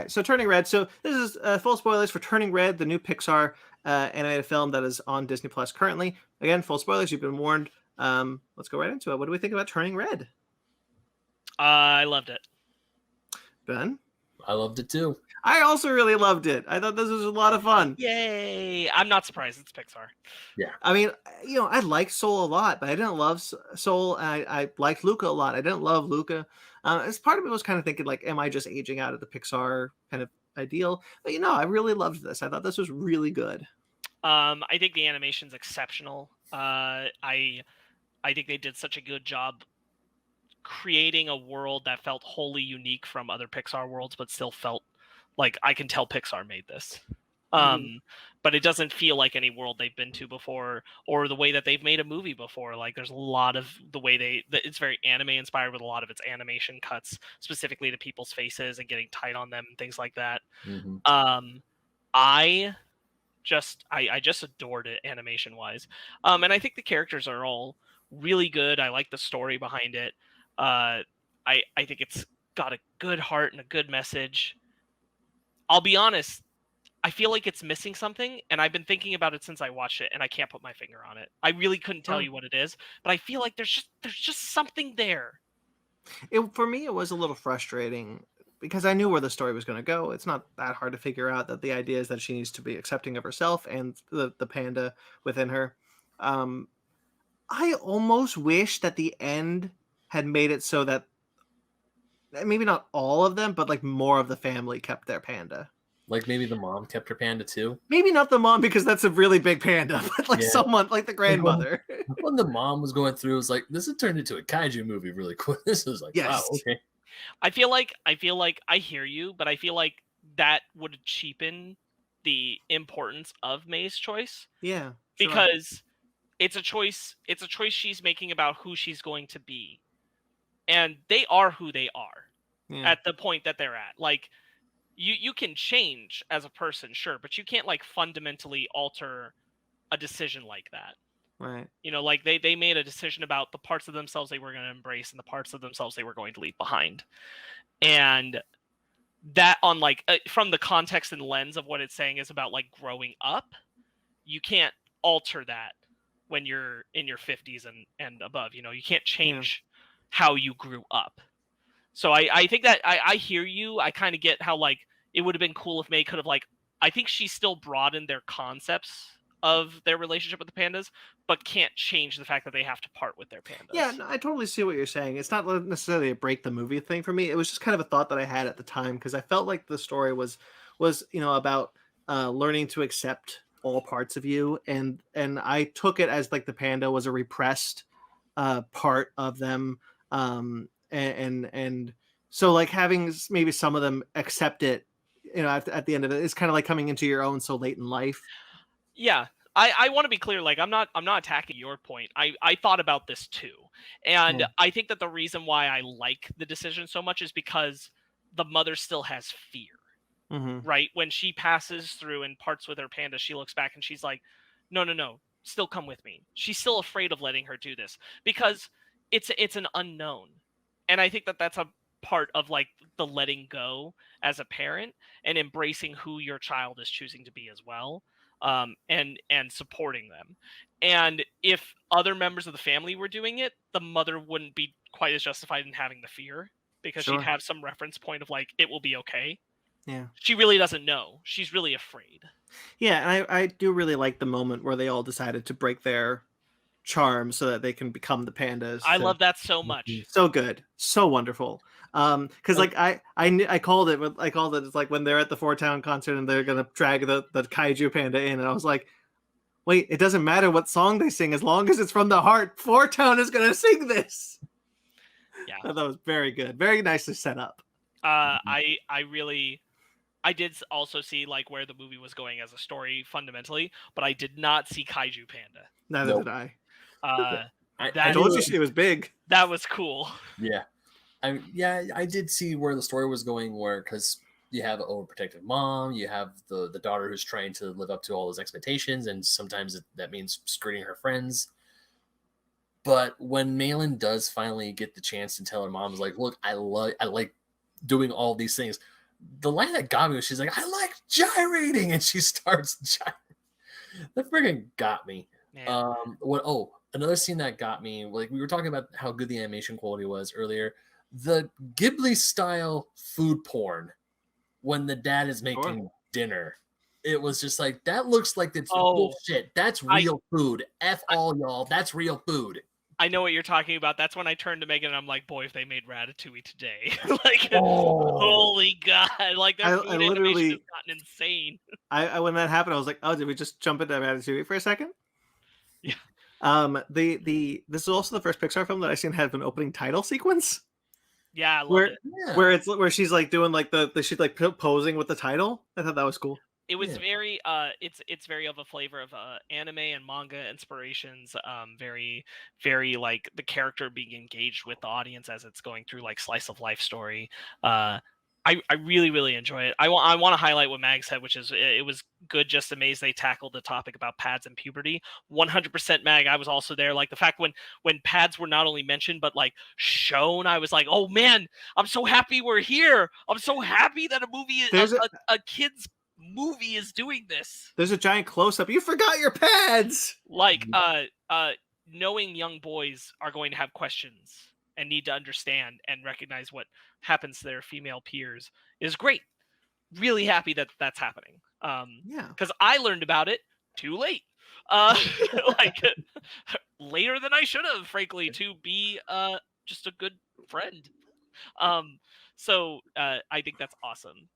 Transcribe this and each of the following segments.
right, so Turning Red. So this is full spoilers for Turning Red, the new Pixar animated film that is on Disney Plus currently. Again, full spoilers. You've been warned. Let's go right into it. What do we think about Turning Red? I loved it. Ben? I loved it too. I also really loved it. I thought this was a lot of fun. Yay! I'm not surprised. It's Pixar. Yeah. I mean, I liked Soul a lot, but I didn't love Soul. I liked Luca a lot. I didn't love Luca. As part of me was kind of thinking, like, am I just aging out of the Pixar kind of ideal? But I really loved this. I thought this was really good. I think the animation's exceptional. I think they did such a good job creating a world that felt wholly unique from other Pixar worlds, but still felt like I can tell Pixar made this. But it doesn't feel like any world they've been to before, or the way that they've made a movie before. Like, there's a lot of the way it's very anime inspired with a lot of its animation cuts specifically to people's faces and getting tight on them and things like that. I just adored it animation wise. And I think the characters are all really good. I like the story behind it. I think it's got a good heart and a good message. I'll be honest, I feel like it's missing something, and I've been thinking about it since I watched it, and I can't put my finger on it. I really couldn't tell you what it is, but I feel like there's just something there. For me, it was a little frustrating because I knew where the story was going to go. It's not that hard to figure out that the idea is that she needs to be accepting of herself and the panda within her. I almost wish that the end had made it so that maybe not all of them, but like more of the family kept their panda. Like maybe the mom kept her panda too. Maybe not the mom because that's a really big panda, but like someone like the grandmother. When the mom was going through, it was like, this has turned into a kaiju movie really quick. This is like, wow, okay. I feel like I hear you, but I feel like that would cheapen the importance of May's choice. Yeah. Because it's a choice she's making about who she's going to be. And they are who they are at the point that they're at. Like, you can change as a person, sure, but you can't like fundamentally alter a decision like that. Right. Like they made a decision about the parts of themselves they were going to embrace and the parts of themselves they were going to leave behind. And that on like from the context and lens of what it's saying is about like growing up, you can't alter that when you're in your 50s and above. You can't change how you grew up. So I think that I hear you. I kind of get how like it would have been cool if May could have like, I think she still broadened their concepts of their relationship with the pandas, but can't change the fact that they have to part with their pandas. Yeah, no, I totally see what you're saying. It's not necessarily a break the movie thing for me. It was just kind of a thought that I had at the time because I felt like the story was about learning to accept all parts of you, and I took it as like the panda was a repressed part of them. And so like having maybe some of them accept it, at the end of it, it's kind of like coming into your own so late in life. Yeah. I want to be clear, like I'm not attacking your point. I thought about this too. And I think that the reason why I like the decision so much is because the mother still has fear. Right? When she passes through and parts with her panda, she looks back and she's like, no, still come with me. She's still afraid of letting her do this because it's an unknown. And I think that that's a part of like the letting go as a parent and embracing who your child is choosing to be as well, and supporting them. And if other members of the family were doing it, the mother wouldn't be quite as justified in having the fear because she'd have some reference point of like, it will be okay. Yeah. She really doesn't know. She's really afraid. Yeah, and I do really like the moment where they all decided to break their charm so that they can become the pandas. I love that so much. So good, so wonderful. Because like I called it. It's like when they're at the Four Town concert and they're gonna drag the kaiju panda in, and I was like, wait, it doesn't matter what song they sing as long as it's from the heart. Four Town is gonna sing this. Yeah, I thought that was very good, very nicely set up. I did also see like where the movie was going as a story fundamentally, but I did not see kaiju panda. Neither did I. I told you it was big. That was cool. Yeah. I did see where the story was going, where because you have an overprotective mom, you have the daughter who's trying to live up to all those expectations, and sometimes that means skirting her friends. But when Malin does finally get the chance to tell her mom, like, look, I like doing all these things, the line that got me was she's like, I like gyrating, and she starts gyrating. That friggin' got me. Man. Another scene that got me, like we were talking about how good the animation quality was earlier. The Ghibli style food porn when the dad is making dinner. It was just like, that looks like it's bullshit. That's real food. F all y'all. That's real food. I know what you're talking about. That's when I turned to Megan and I'm like, boy, if they made Ratatouille today. Like, holy God. Like, their food animation has gotten insane. I when that happened, I was like, oh, did we just jump into Ratatouille for a second? Yeah. This is also the first Pixar film that I've seen have an opening title sequence. Yeah, I love it. Yeah. Where she's like doing like she's like posing with the title. I thought that was cool. It was very it's very of a flavor of anime and manga inspirations, very very like the character being engaged with the audience as it's going through like slice of life story. I really really enjoy it. I want to highlight what Mag said, which is it was good, just amazed they tackled the topic about pads and puberty. 100% Mag. I was also there. Like the fact when pads were not only mentioned but like shown, I was like, oh man, I'm so happy we're here. I'm so happy that a movie a kid's movie is doing this. There's a giant close-up. You forgot your pads. Like knowing young boys are going to have questions and need to understand and recognize what happens to their female peers is great. Really happy that that's happening. Because I learned about it too late. Like later than I should have, frankly, to be just a good friend. So I think that's awesome.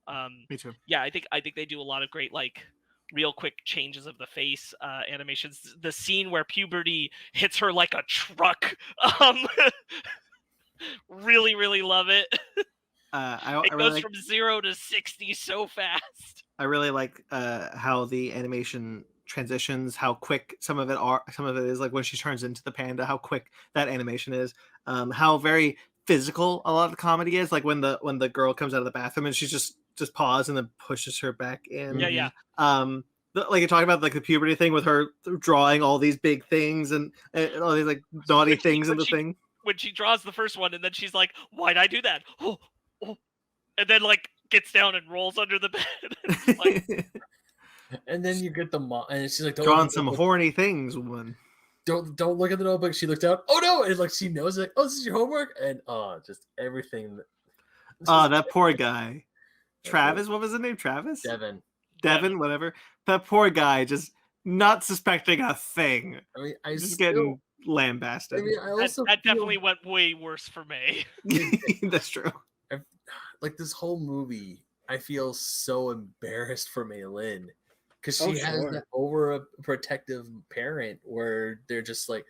Me too. Yeah, I think they do a lot of great like real quick changes of the face animations. The scene where puberty hits her like a truck. Really, really love it. It goes from 0 to 60 so fast. I really like how the animation transitions, how quick some of it is, like when she turns into the panda, how quick that animation is, how very physical a lot of the comedy is, like when the girl comes out of the bathroom and she's just paused and then pushes her back in. Yeah. Like you're talking about like the puberty thing with her drawing all these big things and all these like naughty things in the thing. When she draws the first one and then she's like, why'd I do that? Oh. And then like gets down and rolls under the bed. Like... And then you get the mom and she's like, drawing some horny things, woman. Don't look at the notebook. She looked out. Oh no! And like she knows, like, oh, this is your homework, and just everything. That poor guy, Travis. What was his name? Travis. Devin. Whatever. That poor guy, just not suspecting a thing. I mean, just getting lambasted. I mean, I also that definitely went way worse for me. That's true. Like this whole movie, I feel so embarrassed for Mei Lin. Because she has that overprotective parent where they're just like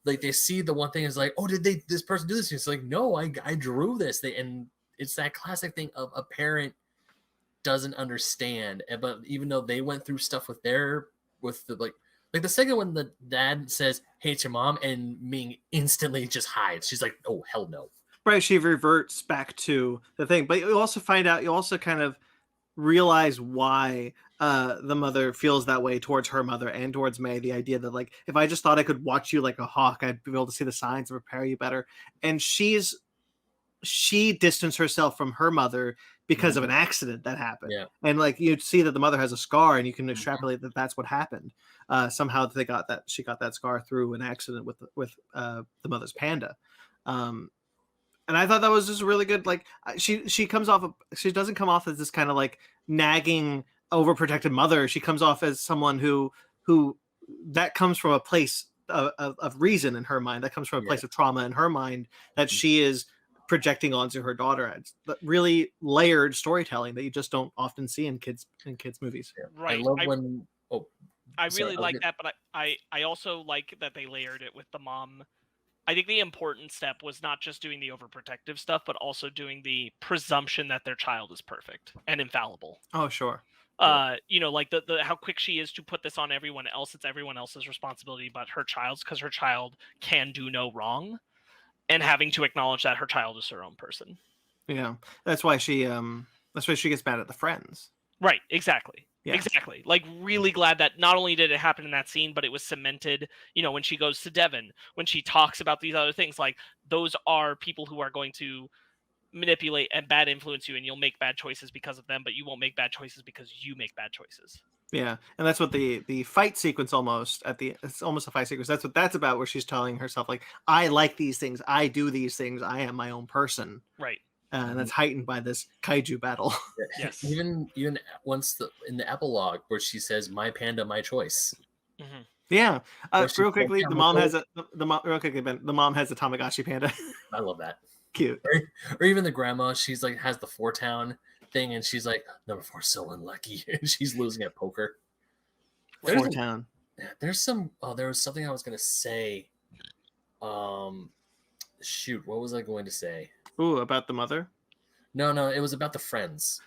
they see the one thing is like, oh, did this person do this? And it's like, no, I drew this. And it's that classic thing of a parent doesn't understand. But even though they went through stuff with the the second one, the dad says, hey, it's your mom, and Ming instantly just hides. She's like, oh, hell no. Right, she reverts back to the thing. But you also kind of realize why the mother feels that way towards her mother and towards May. The idea that like, if I just thought I could watch you like a hawk, I'd be able to see the signs and prepare you better. And she distanced herself from her mother because of an accident that happened. Yeah. And like you'd see that the mother has a scar, and you can extrapolate that that's what happened. Somehow she got that scar through an accident with the mother's panda. And I thought that was just really good. Like she doesn't come off as this kind of like nagging, overprotected mother. She comes off as someone who that comes from a place of reason in her mind. That comes from a place of trauma in her mind that she is projecting onto her daughter. It's really layered storytelling that you just don't often see in kids movies. Yeah. Right. I love when. I really like that, but I also like that they layered it with the mom. I think the important step was not just doing the overprotective stuff, but also doing the presumption that their child is perfect and infallible. Oh, sure. Like the how quick she is to put this on everyone else. It's everyone else's responsibility but her child's, because her child can do no wrong, and having to acknowledge that her child is her own person. Yeah, that's why she gets mad at the friends. Right. Exactly. Yeah. Exactly. Like, really glad that not only did it happen in that scene, but it was cemented, when she goes to Devon, when she talks about these other things, like those are people who are going to manipulate and bad influence you, and you'll make bad choices because of them, but you won't make bad choices because you make bad choices. Yeah, and that's what the fight sequence it's almost a fight sequence. That's what that's about, where she's telling herself like, I like these things, I do these things, I am my own person. Right. And that's heightened by this kaiju battle. Yes. Even once in the epilogue where she says, "My panda, my choice." Mm-hmm. Yeah. Real Like, quickly, the mom has real quickly, Ben, the mom has a Tamagotchi panda. I love that. Cute. Or even the grandma, she's like has the 4-town thing, and she's like, number 4 so unlucky. She's losing at poker. 4-town. There's some. Oh, there was something I was gonna say. Shoot, what was I going to say? Ooh, about the mother? No, it was about the friends.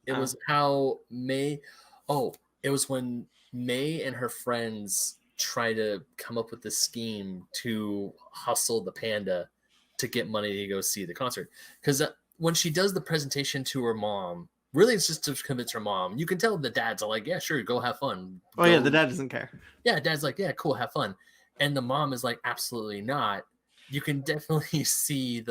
It was how May. Oh, it was when May and her friends try to come up with this scheme to hustle the panda to get money to go see the concert. Because when she does the presentation to her mom, really it's just to convince her mom. You can tell the dads are like, yeah, sure, go have fun. Oh, yeah, the dad doesn't care. Yeah, dad's like, yeah, cool, have fun. And the mom is like, absolutely not. You can definitely see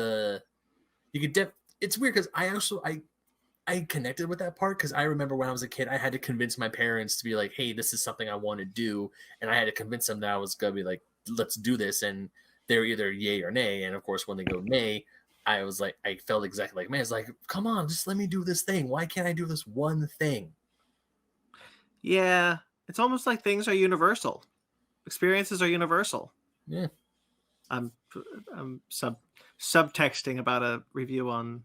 it's weird because I connected with that part because I remember when I was a kid, I had to convince my parents to be like, hey, this is something I want to do. And I had to convince them that I was going to be like, let's do this. And they're either yay or nay. And of course, when they go nay, I was like, I felt exactly like, man, it's like, come on, just let me do this thing. Why can't I do this one thing? Yeah, it's almost like things are universal. Experiences are universal. Yeah. I'm subtexting about a review on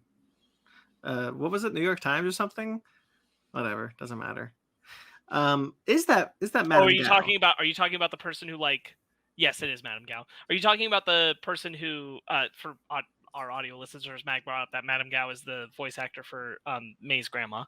what was it, New York Times or something? Whatever, doesn't matter. Is that Madame Are you Gao? talking about the person who like? Yes, it is Madame Gao. Are you talking about the person who for our audio listeners, Mag brought up that Madame Gao is the voice actor for May's grandma.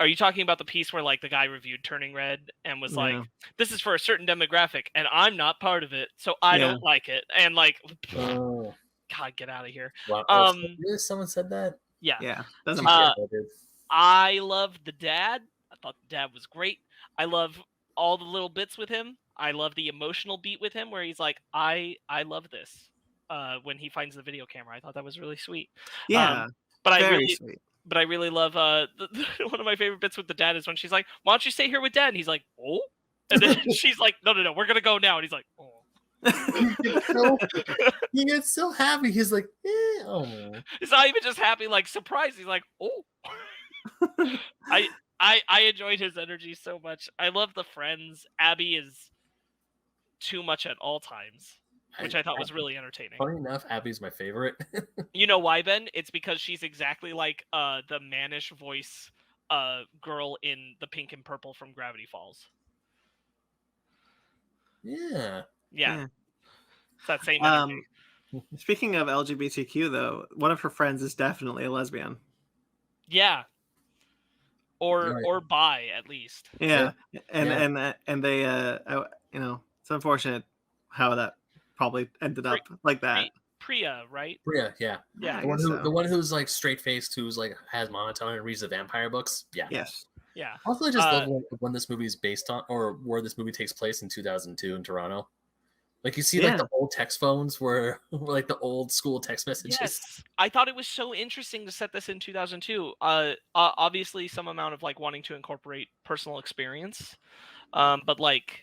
Are you talking about the piece where like the guy reviewed Turning Red and was like, this is for a certain demographic and I'm not part of it, so I don't like it, and like, God, get out of here. Wow. Someone said that? Yeah. Doesn't matter. I loved the dad. I thought the dad was great. I love all the little bits with him. I love the emotional beat with him where he's like, I love this. When he finds the video camera, I thought that was really sweet. Yeah, but sweet. But I really love one of my favorite bits with the dad is when she's like, why don't you stay here with dad? And he's like, oh. And then she's like, no, we're gonna go now. And he's like, oh. He gets so happy. He's like, oh. He's not even just happy, like surprised. He's like, oh. I enjoyed his energy so much. I love the friends. Abby is too much at all times, which I thought was really entertaining. Funny enough, Abby's my favorite. You know why, Ben? It's because she's exactly like the mannish voice girl in the Pink and Purple from Gravity Falls. Yeah. It's that same energy. Speaking of LGBTQ, though, one of her friends is definitely a lesbian. Yeah. Or bi, at least. Yeah. And they it's unfortunate how that probably ended up like that. Priya, right? Priya, yeah. The one who's like straight faced, who's like has monotone and reads the vampire books. Yeah. Yes. Yeah. Also, I just love when this movie is based on, or where this movie takes place in 2002 in Toronto. Like you see, like the old text phones were like the old school text messages. Yes, I thought it was so interesting to set this in 2002. Obviously, some amount of like wanting to incorporate personal experience, but like,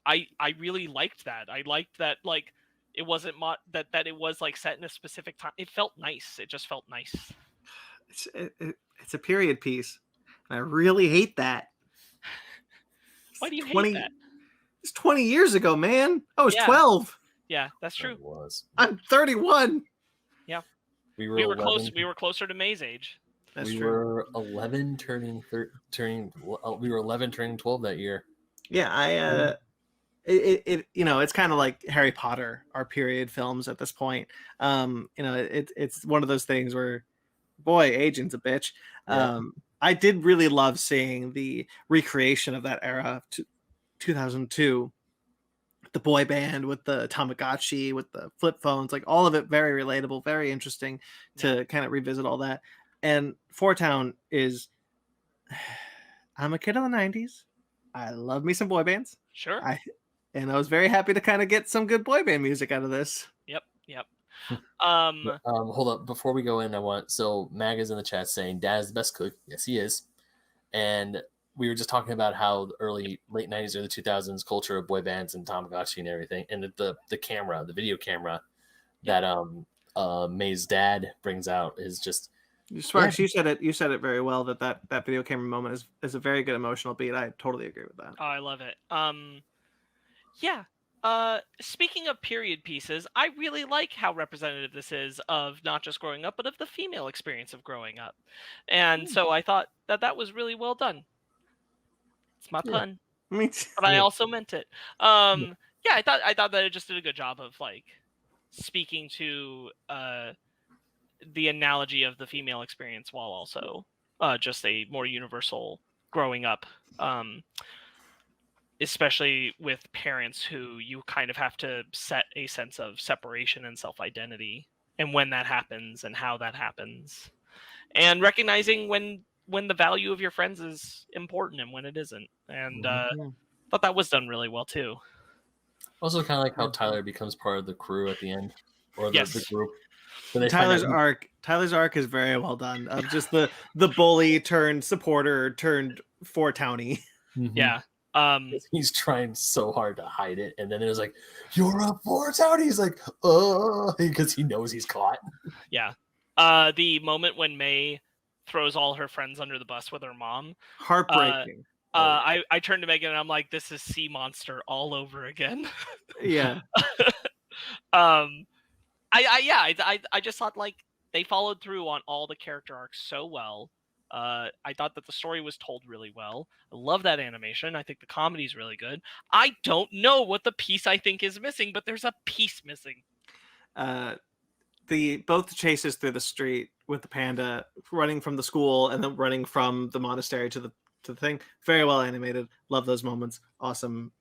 I really liked that. I liked that like it wasn't that it was like set in a specific time. It felt nice. It just felt nice. It's a period piece, and I really hate that. Why do you hate that? It's 20 years ago, man. I was 12. Yeah, that's true. I'm 31. Yeah. We were close. We were closer to May's age. That's true. We were 11 turning 12 that year. Yeah, it's kind of like Harry Potter, our period films at this point. It's one of those things where, boy, aging's a bitch. Yeah. I did really love seeing the recreation of that era, 2002, the boy band with the Tamagotchi, with the flip phones, like all of it very relatable, very interesting to kind of revisit all that. And 4-town is, I'm a kid of the 90s. I love me some boy bands. Sure. And I was very happy to kind of get some good boy band music out of this. Yep. Hold up, before we go in, so Mag is in the chat saying Dad is the best cook. Yes, he is. And we were just talking about how the late 90s, early 2000s culture of boy bands and Tamagotchi and everything, and the video camera that May's dad brings out is just. Sparkz, you said it very well, that video camera moment is a very good emotional beat. I totally agree with that. Oh, I love it. Speaking of period pieces, I really like how representative this is of not just growing up, but of the female experience of growing up. And so I thought that was really well done. It's my pun. Me too. But I also meant it. I thought that it just did a good job of like speaking to the analogy of the female experience while also just a more universal growing up. Especially with parents who you kind of have to set a sense of separation and self-identity, and when that happens and how that happens, and recognizing when the value of your friends is important and when it isn't. And thought that was done really well too. Also, kind of like how Tyler becomes part of the crew at the end, or the group. Tyler's arc is very well done. Of just the bully turned supporter turned four townie. Yeah. He's trying so hard to hide it, and then it was like, "You're a four townie." He's like, because he knows he's caught. Yeah. The moment when May throws all her friends under the bus with her mom, heartbreaking. I turned to Megan and I'm like, this is Sea Monster all over again. Yeah. I just thought like they followed through on all the character arcs so well. I thought that the story was told really well. I love that animation. I think the comedy is really good. I don't know what the piece I think is missing, but there's a piece missing. Both the chases through the street with the panda running from the school and then running from the monastery to the thing. Very well animated. Love those moments. Awesome.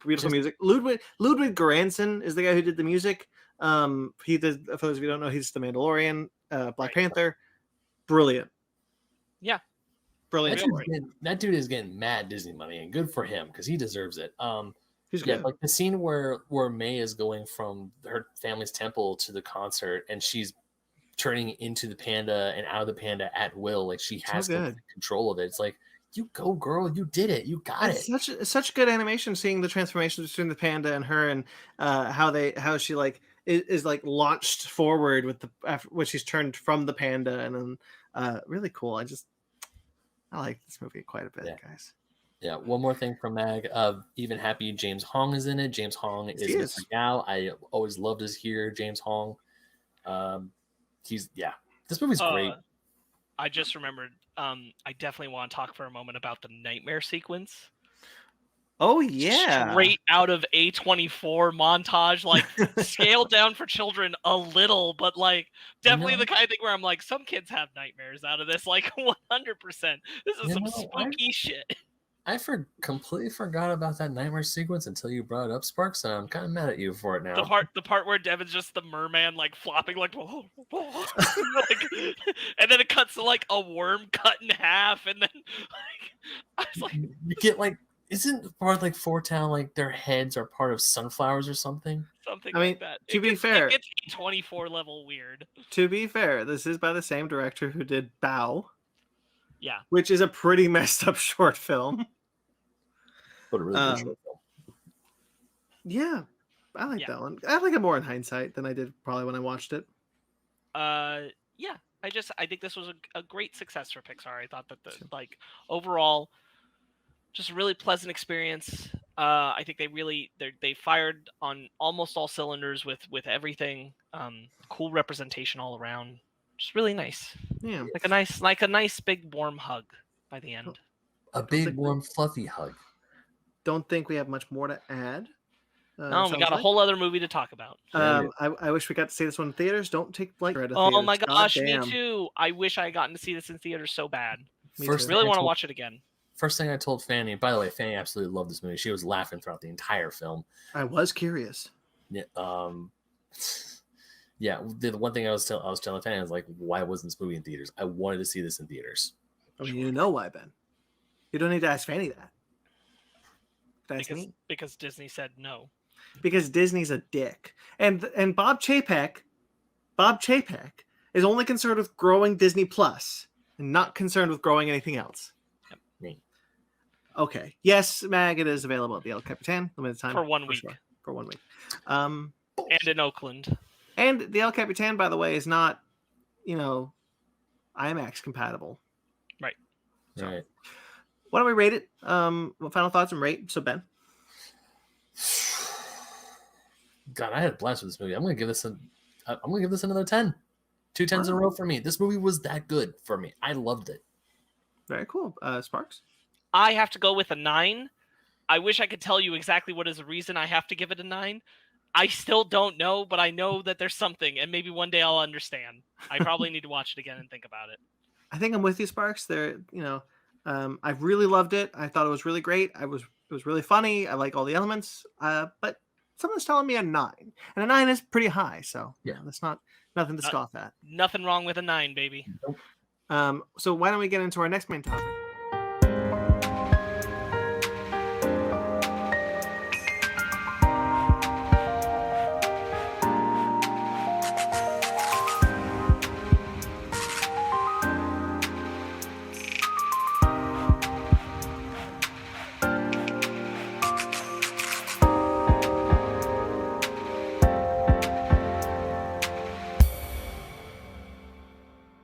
Beautiful music. Ludwig Göransson is the guy who did the music. He did, for those of you who don't know, he's the Mandalorian, Black Panther. Brilliant. Yeah. Brilliant. That dude is getting mad Disney money, and good for him because he deserves it. He's good. Like the scene where May is going from her family's temple to the concert, and she's turning into the panda and out of the panda at will. Like she has control of it. It's like, you go, girl. You did it. You got it. Such good animation seeing the transformation between the panda and her, and how she like is like launched forward with when she's turned from the panda, and then really cool. I like this movie quite a bit, guys. Yeah, one more thing from Mag. Even happy James Hong is in it. James Hong is Mr. Gao. I always loved to hear James Hong. This movie's great. I just remembered. I definitely want to talk for a moment about the nightmare sequence. Oh yeah, straight out of A24 montage, like scaled down for children a little, but like definitely the kind of thing where I'm like, some kids have nightmares out of this, like 100%. This is some spooky shit. I completely forgot about that nightmare sequence until you brought it up, Sparkz, and I'm kind of mad at you for it now. The part where Devin's just the merman, like flopping, like, whoa, whoa. And then it cuts to like a worm cut in half, and then like I was like, you get like. Isn't part of like Four Town like their heads are part of sunflowers or something? Something like that. To be fair, it gets 24 level weird. To be fair, this is by the same director who did Bao. Yeah. Which is a pretty messed up short film. But a really good short film. Yeah. I like that one. I like it more in hindsight than I did probably when I watched it. Yeah. I think this was a great success for Pixar. I thought that like overall just a really pleasant experience. I think they fired on almost all cylinders with everything. Cool representation all around. Just really nice. Yeah. Like a nice big warm hug by the end. A big warm fluffy hug. Don't think we have much more to add. No, we got a whole other movie to talk about. I wish we got to see this one in theaters. Don't take like. Oh my gosh, me too. I wish I had gotten to see this in theaters so bad. I really want to watch it again. First thing I told Fanny, by the way, Fanny absolutely loved this movie. She was laughing throughout the entire film. I was curious. Yeah. The one thing I was telling Fanny, I was like, why wasn't this movie in theaters? I wanted to see this in theaters. Oh, you know why, Ben? You don't need to ask Fanny that. Because Disney said no. Because Disney's a dick. And Bob Chapek Bob Chapek is only concerned with growing Disney Plus and not concerned with growing anything else. Me. Okay. Yes, Mag, it is available at the El Capitan, limited time. For 1 week. Sure. For 1 week. And in Oakland. And the El Capitan, by the way, is not, IMAX compatible. Right. So, Right. why don't we rate it? What final thoughts and rate? So, Ben. God, I had a blast with this movie. I'm gonna give this another 10. 2 10s in a row for me. This movie was that good for me. I loved it. Very cool. Sparkz? I have to go with a 9. I wish I could tell you exactly what is the reason I have to give it a 9. I still don't know, but I know that there's something, and maybe one day I'll understand. I probably need to watch it again and think about it. I think I'm with you, Sparkz. I really loved it. I thought it was really great. It was really funny. I like all the elements. But someone's telling me a 9, and a 9 is pretty high. So Yeah, that's not nothing to scoff at. Nothing wrong with a 9, baby. Nope. So why don't we get into our next main topic?